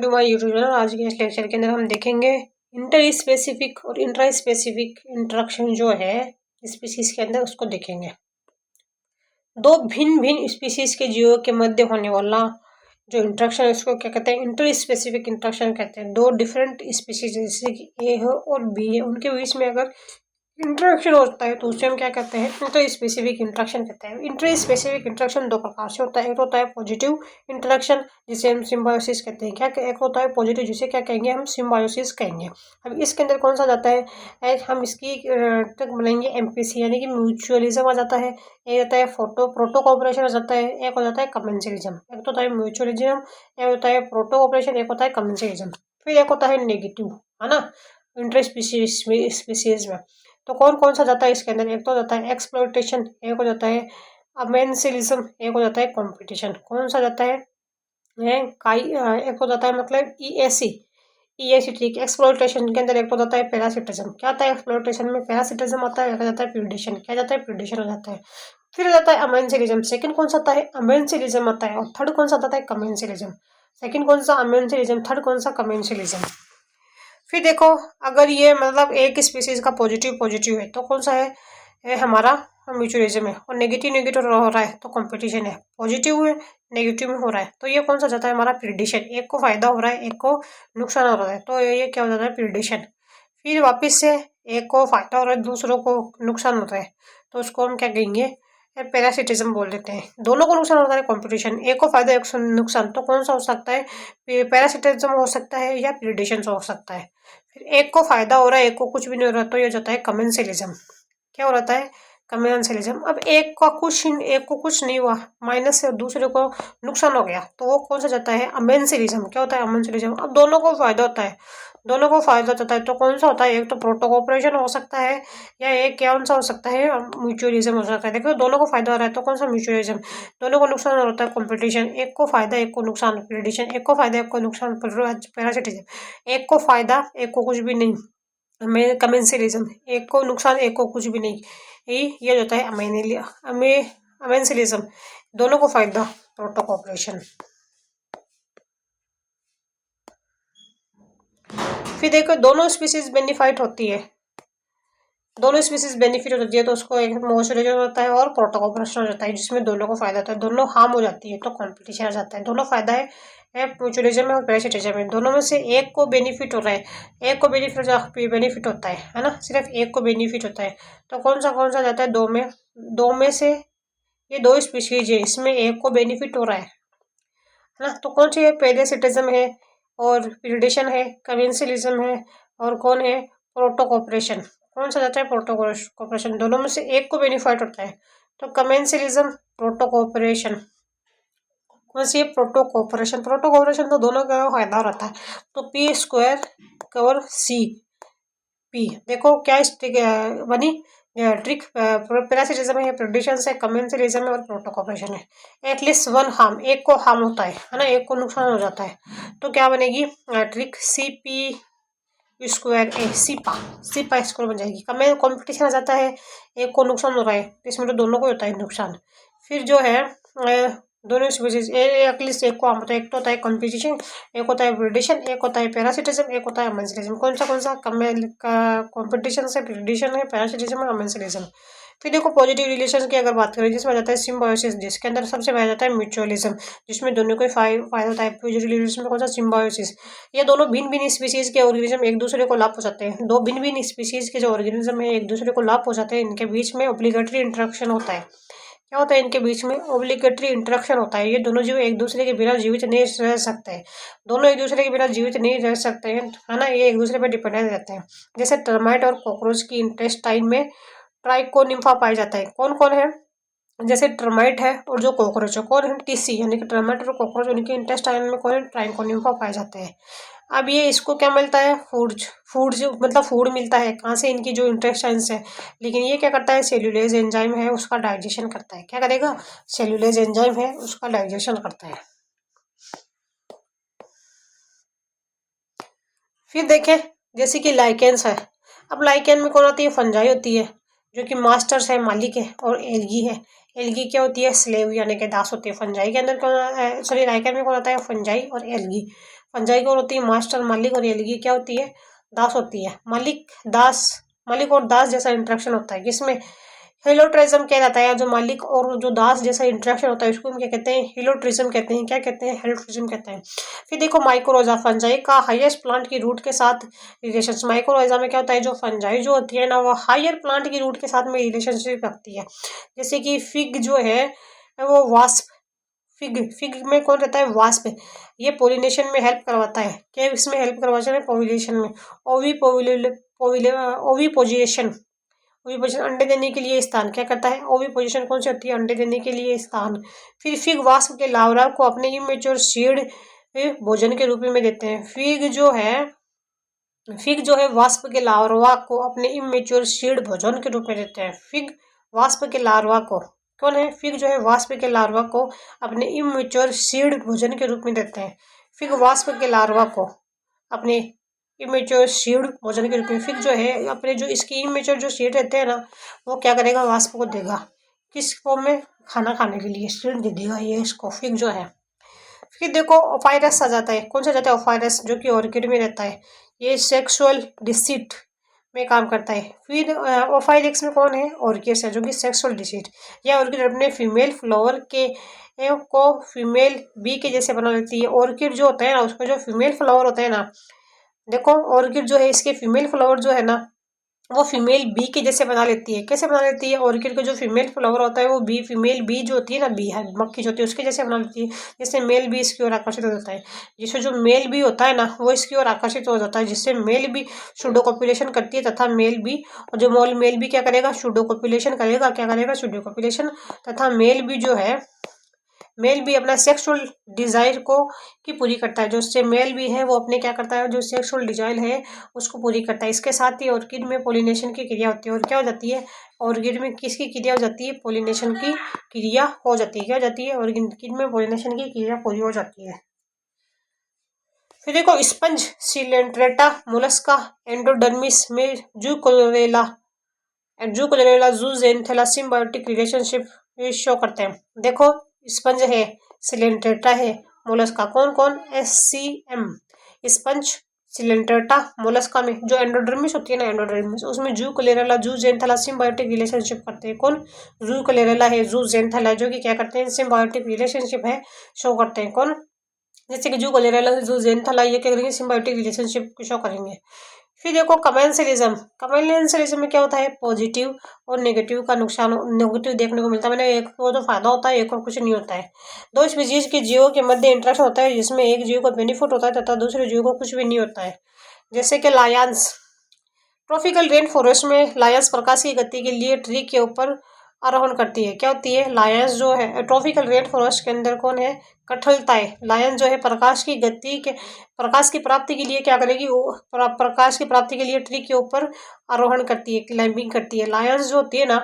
To my YouTube channel. आज के इस लेक्चर के अंदर हम देखेंगे इंटर स्पेसिफिक और इंट्रा स्पेसिफिक इंटरेक्शन जो है स्पीसीज के अंदर, उसको देखेंगे। दो भिन्न भिन्न स्पीसीज के जीवों के मध्य होने वाला जो इंटरेक्शन है उसको क्या कहते हैं? इंटर स्पेसिफिक इंटरेक्शन कहते हैं। दो डिफरेंट स्पीसीज जैसे कि ए है और बी है, उनके बीच में अगर इंटरेक्शन होता है तो उसे हम क्या कहते हैं? इंटर स्पेसिफिक इंटरेक्शन कहते हैं। इंटर स्पेसिफिक इंटरेक्शन दो प्रकार से होता है। एक होता है पॉजिटिव इंटरेक्शन जिसे हम सिम्बायोसिस कहते हैं। क्या एक होता है पॉजिटिव जिसे क्या कहेंगे? हम सिम्बायोसिस कहेंगे। अब इसके अंदर कौन सा जाता है? एक हम इसकी तक बनाएंगे एमपीसी यानी कि म्यूचुअलिज्म आ जाता है। एक होता है प्रोटो कोऑपरेशन आ जाता है। एक हो जाता है कमेंसलिज्म। एक तो होता है म्यूचुअलिज्म, एक होता है प्रोटो कोऑपरेशन, एक होता है कमेंसलिज्म। फिर एक होता है नेगेटिव, है ना, इंटर स्पीसीज में। तो कौन कौन सा जाता है इसके अंदर? एक तो जाता है एक्सप्लॉयटेशन, एक हो जाता है अमेंसिलिज्म, एक हो जाता है कंपटीशन। कौन सा जाता है? एक हो जाता है मतलब ईएसी ठीक। एक्सप्लॉयटेशन के अंदर एक तो जाता है पैरासिटिज्म। क्या आता है एक्सप्लॉयटेशन में? पैरासिटिज्म आता है। एक जाता है प्रीडेशन। क्या जाता है? प्रीडेशन हो जाता है। फिर जाता है अमेंसिलिज्म। सेकंड कौन सा आता है? अमेंसिलिज्म आता है। और थर्ड कौन सा आता है? कमेंसिलिज्म। सेकंड कौन सा? अमेंसिलिज्म। थर्ड कौन सा? कमेंसिलिज्म। फिर देखो, अगर ये मतलब एक स्पीसीज का पॉजिटिव पॉजिटिव है तो कौन सा है? हमारा म्यूचुअलिज्म है। और नेगेटिव नेगेटिव हो रहा है तो कंपटीशन है। पॉजिटिव है नेगेटिव में हो रहा है तो ये कौन सा जाता है? हमारा प्रीडिशन। एक को फायदा हो रहा है, एक को नुकसान हो रहा है तो ये क्या हो जाता है? प्रीडिशन। फिर वापस से एक को फायदा हो रहा है, दूसरों को नुकसान होता है तो उसको हम क्या कहेंगे? पैरासिटिज्म बोल देते हैं। दोनों को नुकसान होता है कंपटीशन। एक को फायदा, एक को नुकसान, तो कौन सा हो सकता है? पैरासिटिज्म हो सकता है या प्रीडेशन हो सकता है। फिर एक को फायदा हो रहा है, एक को कुछ भी नहीं हो रहा तो ये हो जाता है कमेंसलिज्म। क्या हो जाता है? कमेंसलिज्म। अब एक को कुछ नहीं हुआ, माइनस से, और दूसरे को नुकसान हो गया तो वो कौन सा जाता है? अमेंसलिज्म। क्या होता है? अमेंसलिज्म। अब दोनों को फायदा होता है, दोनों को फायदा होता है तो कौन सा होता है? एक तो प्रोटो कोऑपरेशन हो सकता है या एक कौन सा हो सकता है? म्यूचुअलिज्म हो सकता है। देखो दोनों को फायदा हो रहा है तो कौन सा? म्यूचुअलिज्म। दोनों को नुकसान होता है कंपटीशन। एक को फायदा, एक को नुकसान, प्रेडिशन। एक को फायदा, एक को नुकसान, पैरासिटिज्म। एक को फायदा, एक को कुछ भी नहीं, हमें कमेंसलिज्म। एक को नुकसान, एक को कुछ भी नहीं, ये होता है अमेंसलिज्म। दोनों को फायदा, प्रोटो कोऑपरेशन। फिर देखो दोनों स्पीसीज बेनिफिट होती है, दोनों स्पीसीज बेनिफिट होती है तो उसको एक मोइश्चराइजेशन होता है और प्रोटो कोऑपरेशन हो जाता है जिसमें दोनों को फायदा होता है। दोनों हार्म हो जाती है तो कॉम्पिटिशन आ जाता है। दोनों फायदा है म्यूचुअलिज्म में और पैरासिटिज्म में। दोनों में से एक को बेनिफिट हो रहा है, एक को बेनिफिट होता है ना, सिर्फ एक को बेनिफिट होता है तो कौन सा जाता है? दो में से ये दो स्पीशीज है, इसमें एक को बेनिफिट हो रहा है ना, तो कौन सी है? पैरासिटिज्म है और प्रीडेशन है, कमेंसलिज्म है और कौन है? Proto cooperation. कौन सा जाता है? Proto cooperation. दोनों में से एक को बेनिफिट होता है तो कमेंसलिज्म, प्रोटो कोऑपरेशन। कौन सी है? Proto cooperation. प्रोटो कोऑपरेशन तो दोनों का फायदा रहता है तो P square cover C P. देखो क्या बनी ट्रिक? पैरासिटिज्म है, प्रेडिशन है, कमेंसलिज्म है और प्रोटो कोऑपरेशन है। एटलीस्ट वन हार्म, एक को हार्म होता है ना, एक को नुकसान हो जाता है तो क्या बनेगी ट्रिक? सी पी स्क्वायर ए सीपा स्क्वायर बन जाएगी। कंपटीशन आ जाता है, एक को नुकसान हो रहा है इसमें तो दोनों को होता है नुकसान। फिर जो है दोनों स्पीसीज एटलीस्ट एक को हार्म होता है। एक तो होता है कंपटीशन, एक होता है प्रेडिशन, एक होता है पैरासिटिज्म, एक होता है अमेंसलिज्म। कौन सा? कंपटीशन से प्रेडिशन है, पैरासिटिज्म है, अमेंसलिज्म। फिर देखो पॉजिटिव रिलेशन की अगर बात करें जिसमें आ जाता है सिम्बायोसिस, जिसके अंदर सबसे पहले जाता है म्यूचुअलिज्म जिसमें दोनों को फायदा होता है। पॉजिटिव रिलेशन में कौन सा? सिम्बायोसिस। ये दोनों भिन्न भिन्न स्पीसीज के ऑर्गेनिज्म एक दूसरे को लाभ पहुंचाते हैं। दो भिन्न भिन्न स्पीसीज के जो ऑर्गेनिज्म है एक दूसरे को लाभ पहुंचाते हैं, इनके बीच में ऑब्लिगेटरी इंटरेक्शन होता है। क्या होता है? इनके बीच में ऑब्लिगेटरी इंटरेक्शन होता है। ये दोनों जीव एक दूसरे के बिना जीवित नहीं रह सकते हैं, दोनों एक दूसरे के बिना जीवित नहीं रह सकते हैं, है ना, ये एक दूसरे पर डिपेंडेंट रहते हैं। जैसे टर्माइट और कॉकरोच की इंटेस्टाइन में ट्राइकोनिम्फा पाया जाता है। कौन कौन है? जैसे टर्माइट है और जो कॉकरोच है, कौन है? टीसी यानी कि टर्माइट और कॉकरोच, उनके इंटेस्टाइन में कौन है? ट्राइकोनिम्फा पाए जाते हैं। अब ये इसको क्या मिलता है? फूड मतलब फूड मिलता है कहाँ से? इनकी जो इंटेस्टाइन्स है। लेकिन ये क्या करता है? सेल्यूलेज एंजाइम है उसका डाइजेशन करता है। क्या करेगा? सेल्यूलेज एंजाइम है उसका डाइजेशन करता है। फिर देखें जैसे कि लाइकेन्स है। अब लाइकेन में कौन होती है? फंजाई होती है जो कि मास्टर्स है, मालिक है, और एल्गी है। एल्गी क्या होती है? स्लेव यानी कि दास होती है। फंजाई के अंदर कौन? सॉरी, लाइकेन में कौन होता है? फंजाई और एल्गी। फंजाई कौन होती है? मास्टर, मालिक, और एलगी क्या होती है? दास होती है। मालिक और दास जैसा इंटरेक्शन होता है जिसमें हेलोट्रिज्म कहलाता है। जो मालिक और जो दास जैसा इंटरेक्शन होता है उसको हम क्या कहते हैं? हेलोट्रिज्म कहते हैं। क्या कहते हैं? हेलोट्रिज्म कहते हैं। फिर देखो माइक्रोजा, फंजाई का हाईएस्ट प्लांट की रूट के साथ रिलेशन। माइक्रोजा में क्या होता है? जो फंजाई जो होती है ना वो हायर प्लांट की रूट के साथ में रिलेशनशिप रखती है। जैसे कि फिग जो है वो वास्प, फिग में कौन रहता है? वास्प। ये पोलिनेशन में हेल्प करवाता है। क्या इसमें हेल्प करवाता है? पोलिनेशन में। ओविपोजिशन, ओविपोजिशन अंडे देने के लिए स्थान क्या करता है? ओविपोजिशन कौन सी होती है? अंडे देने के लिए स्थान। फिर फिग वास्प के लार्वा को अपने इमेच्योर सीड भोजन के रूप में देते हैं। फिग जो है वास्प के लार्वा को अपने इमेच्योर सीड भोजन के रूप में देते हैं। फिग वास्प के लार्वा को कौन है? फिग जो है वास्प के लार्वा को अपने इमेच्योर सीड भोजन के रूप में देते हैं। फिग वास्प के लार्वा को अपने इमेच्योर सीड भोजन के रूप में, फिग जो है अपने जो इसकी इमेच्योर जो सीड रहते हैं ना वो क्या करेगा? वास्प को देगा। किस फॉर्म में? खाना खाने के लिए सीड दे देगा ये इसको, फिग जो है। फिर देखो ओफायरस आ जाता है। कौन सा जाता है? ओफायरस, जो कि ऑर्किड में रहता है। ये सेक्सुअल डिसीट में काम करता है। फिर ओफाइरिक्स में कौन है? ऑर्किड्स है, जो कि सेक्सुअल डिसीट। यह ऑर्किड अपने फीमेल फ्लावर के को फीमेल बी के जैसे बना लेती है। ऑर्किड जो होता है ना उसका जो फीमेल फ्लावर होता है ना, देखो ऑर्किड जो है इसके फीमेल फ्लावर जो है ना वो फीमेल बी के जैसे बना लेती है। कैसे बना लेती है? ऑर्किड का जो फीमेल फ्लावर होता है वो फीमेल बी जो होती है ना, बी है मक्खी जो होती है उसके जैसे बना लेती है। जैसे मेल बी इसकी ओर आकर्षित हो जाता है। जिससे जो मेल बी होता है ना वो इसकी ओर आकर्षित हो जाता है, जिससे मेल बी सूडो कॉपुलेशन करती है तथा मेल बी, और जो मेल बी क्या करेगा? सूडो कॉपुलेशन करेगा। क्या करेगा? Pseudo copulation. तथा मेल बी जो है, मेल भी अपना सेक्सुअल डिजायर को की पूरी करता है। जो उससे मेल भी है वो अपने क्या करता है? जो सेक्सुअल डिजायर है उसको पूरी करता है। इसके साथ ही ऑर्किड में पोलिनेशन की क्रिया होती है। और क्या हो जाती है? ऑर्किड में किसकी क्रिया हो जाती है? पोलिनेशन की क्रिया हो जाती है। क्या हो जाती है? ऑर्किड में पोलिनेशन की क्रिया पूरी हो जाती है। फिर देखो स्पंज, सिलेंट्रेटा मोलस्का, एंडोडर्मिस में जूकोलेला जूजेंथेला सिम्बायोटिक रिलेशनशिप शो करते हैं। देखो स्पंज है, सिलेंट्रेटा है, मोलस्का कौन कौन? SCM स्पंज, सिलेंट्रेटा, मोलस्का में जो एंडोडर्मिस होती है ना, एंडोडर्मिस उसमें जूकोलेरेला जूजेंथेला सिम्बायोटिक रिलेशनशिप करते हैं। कौन? जूकोलेरेला है, जूजेंथेला जो कि क्या करते हैं? सिम्बायोटिक रिलेशनशिप है शो करते हैं। कौन? जैसे कि जूकोलेरेला जूजेंथेला ये क्या करेंगे? सिम्बायोटिक रिलेशनशिप शो करेंगे। फिर देखो कमेंसलिज्म, कमेंसलिज्म में क्या होता है? पॉजिटिव और नेगेटिव का नुकसान, नेगेटिव देखने को मिलता है। मैंने एक को तो फायदा होता है, एक और कुछ नहीं होता है। दो स्पीशीज के जीवों के मध्य इंटरेक्शन होता है जिसमें एक जीव को बेनिफिट होता है तथा दूसरे जीव को कुछ भी नहीं होता है। जैसे कि लायंस, ट्रॉपिकल रेन फॉरेस्ट में लायंस प्रकाश की गति के लिए ट्री के ऊपर आरोहण करती है। क्या होती है? लायंस जो है ट्रॉपिकल रेन फॉरेस्ट के अंदर कौन है? कठहलताएं। लायन जो है प्रकाश की गति के, प्रकाश की प्राप्ति के लिए क्या करेगी? वो प्रकाश की प्राप्ति के लिए ट्री के ऊपर आरोहण करती है, क्लाइंबिंग करती है। लायंस जो होती है ना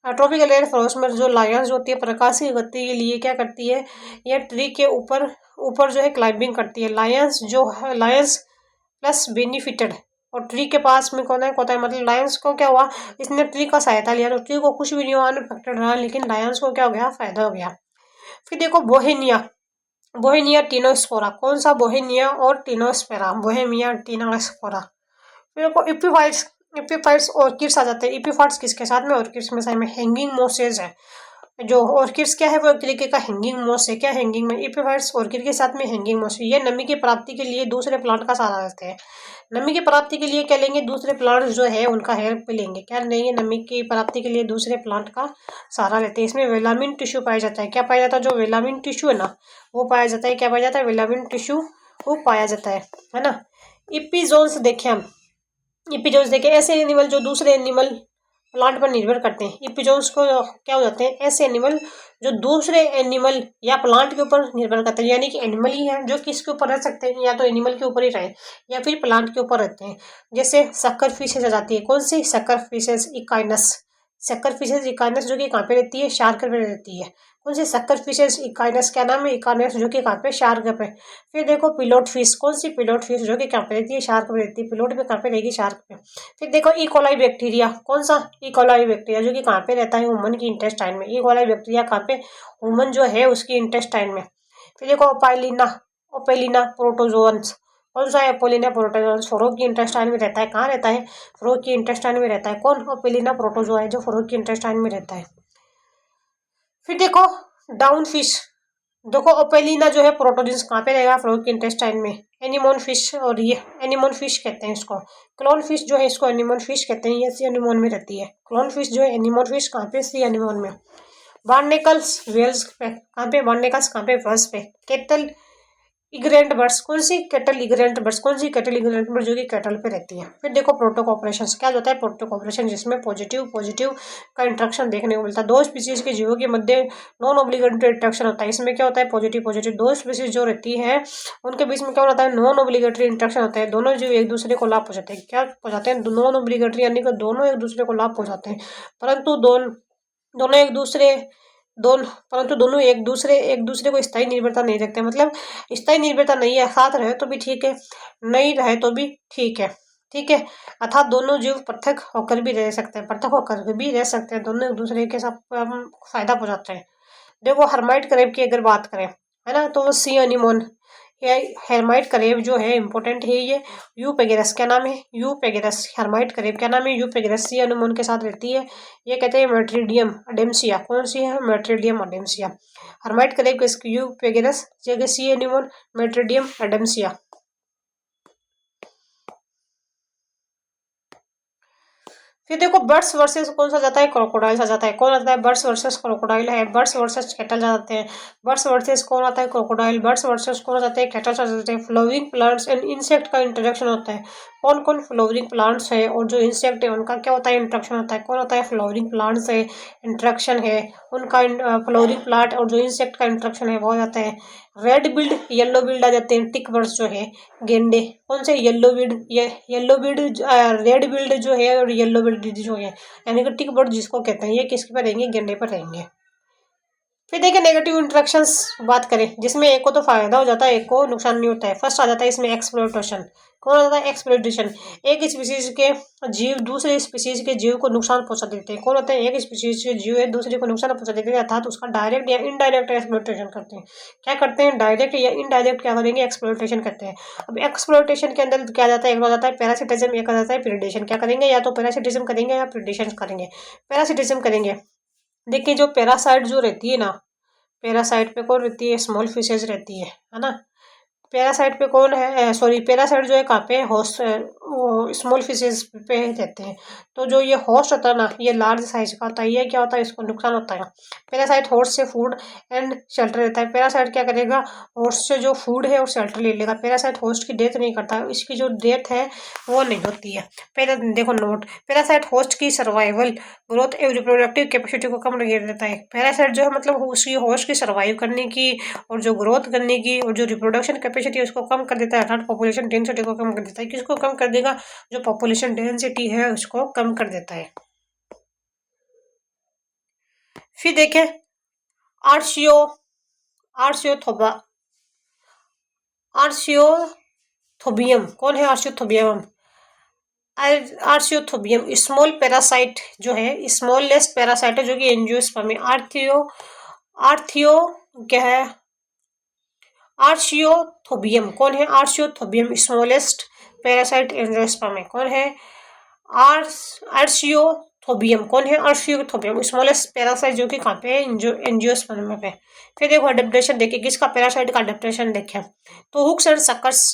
ट्रॉपिकल रेन फॉरेस्ट में, जो लायंस जो होती है प्रकाश की गति के लिए क्या करती है? यह ट्री के ऊपर ऊपर जो है क्लाइंबिंग करती है। लायंस जो है, लायंस प्लस बेनिफिटेड, और ट्री के पास में कौन है? होता है, मतलब लायंस को क्या हुआ? इसने ट्री का सहायता लिया तो ट्री को कुछ भी नहीं हुआ, अनअफेक्टेड रहा, लेकिन लायंस को क्या हो गया? फायदा हो गया। फिर देखो बोहेनिया, बोहेनिया टिनोस्पोरा, कौन सा? बोहेनिया और टिनोस्पेरा, बोहेमिया टिनोस्पोरा। फिर देखो इपिफाइट्स, इपिफाइट्स ऑर्किड्स आ जाते हैं। इपिफाइट्स किसके साथ में? ऑर्किड्स में साथ में हैंगिंग मॉसेज है। जो ऑर्किड्स क्या है? वो एक तरीके का हैंगिंग मॉस है। क्या हैंगिंग में? इपिफाइट्स ऑर्किड के साथ में हैंगिंग मॉस है। ये नमी की प्राप्ति के लिए दूसरे प्लांट का सहारा लेते हैं। नमी की प्राप्ति के लिए क्या लेंगे? दूसरे प्लांट जो है उनका हेल्प लेंगे। क्या लेंगे? नमी की प्राप्ति के लिए दूसरे प्लांट का सहारा लेते हैं। इसमें वेलामिन टिश्यू पाया जाता है। क्या पाया जाता है? जो वेलामिन टिश्यू है ना वो पाया जाता है। क्या पाया जाता है? वेलामिन टिश्यू वो पाया जाता है ना। इपिजोन्स देखें हम, इपिजोन्स देखें ऐसे एनिमल जो दूसरे एनिमल प्लांट पर निर्भर करते हैं। इपिजोन्स को क्या हो जाते हैं? ऐसे एनिमल जो दूसरे एनिमल या प्लांट के ऊपर निर्भर करते हैं, यानी कि एनिमल ही है जो किसके ऊपर रह सकते हैं? या तो एनिमल के ऊपर ही रहे या फिर प्लांट के ऊपर रहते हैं। जैसे सक्कर फिशेज आ जाती है। कौन सी? सक्कर फिशेज इकाइनस, सक्कर फिशेज इकाइनस जो कि कहाँ पे रहती है? शार्क पे रहती है। कौन सी? सक्कर फिशेज इकाइनस, क्या नाम है? इकाइनस, जो कि कहाँ पे? शार्क पे। फिर देखो पिलोट फिश, कौन सी? पिलोट फिश जो कि कहाँ पे रहती है? शार्क पे रहती है। पिलोट पे कहाँ पे रहेगी? शार्क पे। फिर देखो इकोलाई बैक्टीरिया, कौन सा? इकोलाई बैक्टीरिया जो कि कहाँ पे रहता है? ह्यूमन की इंटेस्टाइन में। इकोलाई बैक्टीरिया कहाँ पे? ह्यूमन जो है उसकी इंटेस्टाइन में। फिर देखो ओपाइलिना, ओपेलिना प्रोटोजोअन्स, कौन सा है? एपोलिना प्रोटोजोआ फरोकी इंटेस्टाइन में रहता है। कहाँ रहता है? फरोकी इंटेस्टाइन में रहता है। कौन? एपोलिना प्रोटोजोआ है जो फरोकी इंटेस्टाइन में रहता है। फिर देखो डाउन फिश, देखो ओपेलिना जो है प्रोटोजोन्स कहाँ पे रहेगा? फ्लोकी इंटेस्टाइन में। एनिमोन फिश, और ये एनिमोन फिश कहते हैं इसको। क्लोन फिश जो है इसको एनिमोन फिश कहते हैं, ये सी एनिमोन में रहती है। क्लोन फिश जो है एनिमोन फिश कहाँ पे? सी एनिमोन में। बार्नेकल्स वेल्स पे कहाँ पे? बार्नेकल्स कहाँ पे? वेल्स पे। केटल इग्रेंट बर्ड्स, कौन सी? केटल इग्रेंट बर्ड्स, कौन सी? केटल इग्रेंट बर्ड्स जो कि केटल पे रहती है। फिर देखो प्रोटोकॉपरेशन क्या होता है? प्रोटोकॉपरेशन जिसमें पॉजिटिव पॉजिटिव का इंट्रैक्शन देखने को मिलता है। दो स्पीसीज के जीवों के मध्य नॉन ऑब्लिगेटरी इंट्रैक्शन होता है। इसमें क्या होता है? Positive positive. दो स्पीसीज जो रहती है उनके बीच में क्या होता है? नॉन ऑब्लिगेटरी इंट्रैक्शन होता है। दोनों जीव एक दूसरे को लाभ पहुंचाते हैं। क्या पहुंचाते हैं? नॉन ऑब्लिगेटरी, यानी कि दोनों एक दूसरे को लाभ पहुंचाते हैं, परंतु दोनों एक दूसरे परंतु दोनों एक दूसरे को स्थायी निर्भरता नहीं रखते। मतलब स्थायी निर्भरता नहीं है, साथ रहे तो भी ठीक है, नहीं रहे तो भी ठीक है। ठीक है, अर्थात दोनों जीव पृथक होकर भी रह सकते हैं, पृथक होकर भी रह सकते हैं, दोनों एक दूसरे के साथ फायदा पहुंचाते हैं। देखो हर्माइट करेब की अगर बात करें, है ना, तो सी एनिमोन, ये हर्माइट करेब जो है इंपॉर्टेंट है। ये यू पेगेरस, क्या नाम है? यू पेगेरस। हर्माइट करेब क्या नाम है? यू पेगेरस। सी एनिमोन के साथ रहती है। ये कहते हैं मेट्रिडियम अडेम्सिया। कौन सी है? मेट्रिडियम अडेम्सिया। हर्माइट करेब किसकी? यू पेगेरस। जगह सी एनिमोन मेट्रिडियम अडेम्सिया। फिर देखो बर्ड्स वर्सेस कौन सा जाता है? क्रोकोडाइल्स आ जाता है। कौन आता है? बर्ड्स वर्सेस क्रोकोडाइल है। बर्ड्स वर्सेस कैटल जाते हैं। बर्ड्स वर्सेस कौन आता है? क्रोकोडाइल। बर्ड्स वर्सेस कौन जाते हैं? कैटल जाते हैं। फ्लावरिंग प्लांट्स एंड इंसेक्ट का इंटरेक्शन होता है। कौन कौन फ्लावरिंग प्लांट्स है और जो इंसेक्ट है उनका क्या होता है? इंटरेक्शन होता है। कौन होता है? फ्लावरिंग प्लांट्स है, इंटरेक्शन है उनका। फ्लावरिंग प्लांट और जो इंसेक्ट का इंटरेक्शन है वो हो जाता है। रेड बिल्ड, येलो बिल्ड आ जाते हैं। टिक बर्ड्स जो है, गेंडे। कौन से? Yellow build. ये येलो बिल्ड, रेड बिल्ड जो है और येलो बिल्ड जो है, यानी कि टिक बर्ड जिसको कहते हैं, ये किसके पर रहेंगे? गेंडे पर रहेंगे। फिर देखिए नेगेटिव इंटरेक्शंस बात करें, जिसमें एक को तो फायदा हो जाता है, एक को नुकसान नहीं होता है। फर्स्ट आ जाता है इसमें एक्सप्लॉयटेशन। कौन आता है? एक्सप्लॉयटेशन। एक स्पीसीज के जीव दूसरे स्पीसीज के जीव को नुकसान पहुंचा देते हैं। कौन होते हैं? एक स्पीसीज के जीव है दूसरे को नुकसान पहुंचा देते हैं, अर्थात उसका डायरेक्ट या इनडायरेक्ट एक्सप्लॉयटेशन करते हैं। क्या करते हैं? डायरेक्ट या इनडायरेक्ट क्या करेंगे? एक्सप्लॉयटेशन करते हैं। अब एक्सप्लॉयटेशन के अंदर क्या जाता है? एक आ जाता है पैरासिटिज्म, एक आ जाता है प्रीडेशन। क्या करेंगे? या तो पैरासिटिज्म करेंगे या प्रीडेशन करेंगे। पैरासिटिज्म करेंगे। देखिए जो पैरासाइट जो रहती है ना, पैरासाइट पे कौन रहती है? स्मॉल फिशेज रहती है ना। पैरासाइट पे कौन है? सॉरी, पैरासाइट जो है कहाँ पे? होस्ट, वो स्मॉल फिशेज पे रहते हैं। तो जो ये होस्ट होता है ना, ये लार्ज साइज का होता है। ये क्या होता है? इसको नुकसान होता है। पैरासाइट होस्ट से फूड एंड शेल्टर लेता है। पैरासाइट क्या करेगा? होस्ट से जो फूड है और शेल्टर ले लेगा। पैरासाइट होस्ट की डेथ नहीं करता, इसकी जो डेथ है वो नहीं होती है। देखो नोट, पैरासाइट होस्ट की सर्वाइवल, ग्रोथ एवं रिप्रोडक्टिव कैपेसिटी को कम कर देता है। पैरासाइट जो है मतलब उसकी होस्ट की सर्वाइव करने की और जो ग्रोथ करने की और जो रिप्रोडक्शन कैपेसिटी उसको कम कर देता है, अर्थात पॉपुलेशन डेंसिटी को कम कर देता है। किसको कम कर देगा? जो पॉपुलेशन डेंसिटी है उसको कम कर देता है। फिर देखें आर्शियो आर्शियोथोबा आर्शियोथोबियम। कौन है आर्शियोथोबियम? आर्शियोथोबियम स्मॉल पैरासाइट जो है, स्मॉलेस्ट पैरासाइट है जो कि एंजियोस्पर्म में। आर्थियो क्या है? आर्शियोथोबियम। कौन है? आर्शियोथोबियम स्मॉलेस्ट पैरासाइट एंजियोस्पर्म में। कौन है? आर्शियोथोबियम। कौन है? आर्शियोथोबियम स्मॉलेस्ट पैरासाइट जो कि कहाँ पे है? एंजियोस्पर्म पे। फिर देखो अडेप्टेशन देखिए, किसका? पैरासाइट का अडेप्टेशन देखें तो हुक्स एंड सकर्स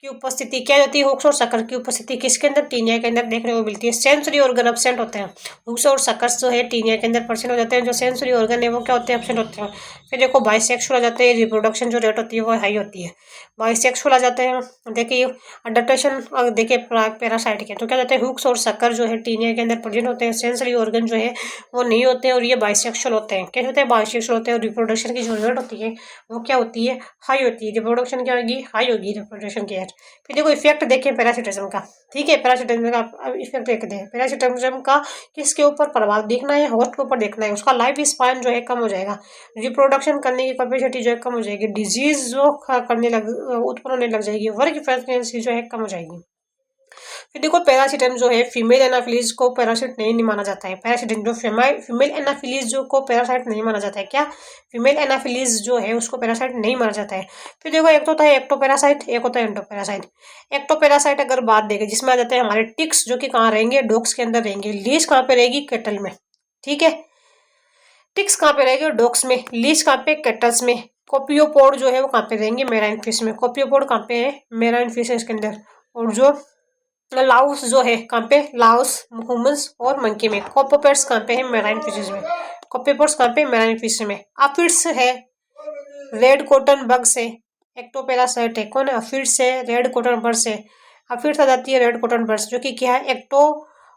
की उपस्थिति क्या होती है? हुक्स और सक्कर की उपस्थिति किसके अंदर? टीनिया के अंदर देखने को मिलती है। सेंसरी ऑर्गन एब्सेंट होते हैं। हुक्स और सक्कर्स जो है टीनिया के अंदर परसेंट हो जाते हैं, जो सेंसरी ऑर्गन है वो क्या होते हैं? एब्सेंट होते हैं। फिर देखो बाइसेक्सुअल आ जाते हैं, रिप्रोडक्शन जो रेट होती है वो हाई होती है। बाइसेक्सुअल आ जाते हैं। देखिए अडेप्टेशन देखिए पैरासाइट के, तो क्या कहते हैं? हुक्स और सक्कर जो है टीनिया के अंदर प्रेजेंट होते हैं, सेंसरी ऑर्गन जो है वो नहीं होते हैं और ये बाइसेक्सुअल होते हैं। क्या होते हैं? बाइसेक्सुअल होते हैं। और रिप्रोडक्शन की जो रेट होती है वो क्या होती है? हाई होती है। रिप्रोडक्शन क्या होगी? हाई होगी रिप्रोडक्शन की रेट। फिर देखो इफेक्ट देखिए पैरासिटिज्म का, ठीक है, पैरासिटिज्म का इफेक्ट देखते हैं। पैरासिटिज्म का किसके ऊपर प्रभाव देखना है? होस्ट के ऊपर देखना है। उसका लाइफ स्पैन जो है कम हो जाएगा, रिप्रोडक्शन करने की कैपेसिटी जो है कम हो जाएगी, डिजीज जो करने लग उत्पन्न होने लग जाएगी, वर्क एफिशिएंसी जो है कम हो जाएगी। फिर देखो पैरासिटम जो है फीमेल एनाफिलीज को पैरासिट नहीं माना जाता है। पैरासिटम जो फीमेल एनाफिलीज जो को पैरासाइट नहीं माना जाता है। क्या फीमेल एनाफिलीज जो है उसको पैरासाइट नहीं माना जाता है। फिर देखो एक तो होता है एक्टोपैरासाइट, एक होता है एंडोपैरासाइट। एक्टोपैरासाइट अगर बात देखें जिसमें आ जाते हैं हमारे टिक्स जो कि कहाँ रहेंगे, डॉग्स के अंदर रहेंगे। लीच कहाँ पे रहेगी, कैटल में। ठीक है, टिक्स कहाँ पे रहेंगे, डॉग्स में। लीच कहाँ पे, कैटल्स में। कोपियोपोड जो है वो कहाँ पे रहेंगे, मेराइन फिश में। कोपियोपोड कहाँ पे है, मेराइन फिश है इसके अंदर। और जो लाउस जो है कहाँ पे, लाउस ह्यूमंस और मंकी में। कोपोपेट्स कहाँ पे है, मेराइन फिशेज में। कोपियोपोड्स कहाँ पे, मेराइन फिश में। अफिड्स है, रेड कॉटन बग्स है। एक्टोपैरासाइट है, कौन है, अफिड्स है, रेड कॉटन बर्ड्स है। अफिड्स आ जाती है रेड कॉटन बर्ड्स जो कि क्या है, एक्टो